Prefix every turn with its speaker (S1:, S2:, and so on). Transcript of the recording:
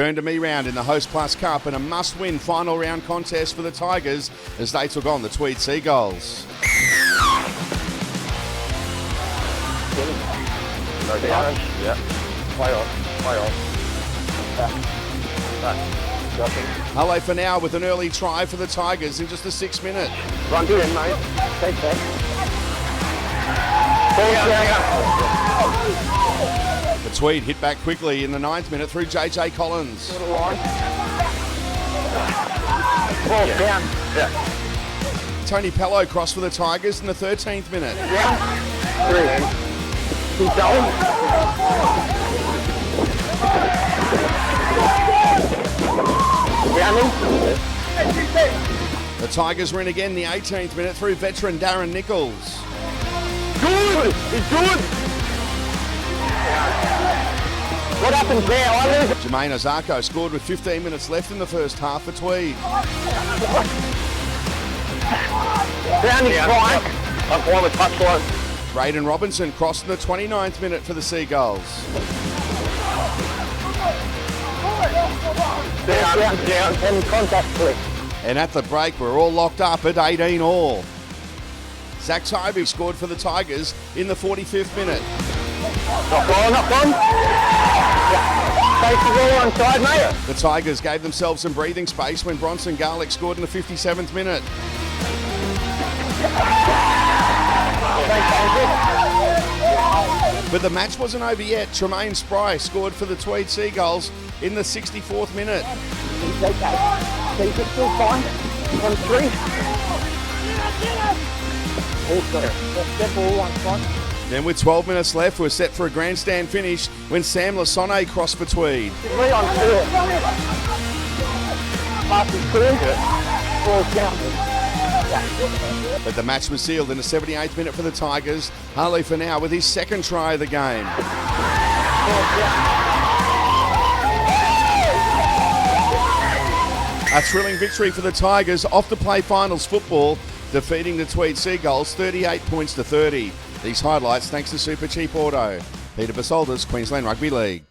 S1: Turn to me round in the HostPlus Cup and a must-win final round contest for the Tigers as they took on the Tweed Seagulls.
S2: Yeah. Play on.
S1: Hello for now with an early try for the Tigers in just the 6th minute.
S2: Run to him, mate. Take that.
S1: The Tweed hit back quickly in the 9th minute through JJ Collins.
S2: Ball down. Yeah.
S1: Tony Pello crossed for the Tigers in the 13th minute.
S2: Yeah. 3. Keep going.
S1: The Tigers were in again in the 18th minute through veteran Darren Nichols.
S2: Good! He's good! What happens there? I lose it.
S1: Jermaine Ozarko scored with 15 minutes left in the first half for Tweed.
S2: Down his flank. I'm on the touchline.
S1: Braden Robinson crossed in the 29th minute for the Seagulls.
S2: Down, and contact click.
S1: And at the break, we're all locked up at 18 all. Zach Tybee scored for the Tigers in the 45th minute.
S2: Not on. Faces all on side, mate.
S1: The Tigers gave themselves some breathing space when Bronson Garlick scored in the 57th minute. But the match wasn't over yet. Tremaine Spry scored for the Tweed Seagulls in the 64th minute.
S2: It's okay. Keep it still fine. On 3. Step all on front.
S1: Then with 12 minutes left, we're set for a grandstand finish when Sam Lasone crossed for Tweed.
S2: 3 on 4. Pass is clear. Ball's down.
S1: But the match was sealed in the 78th minute for the Tigers. Harley for now with his second try of the game. A thrilling victory for the Tigers off to play finals football, defeating the Tweed Seagulls 38 points to 30. These highlights thanks to Super Cheap Auto. Peter Basoldas, Queensland Rugby League.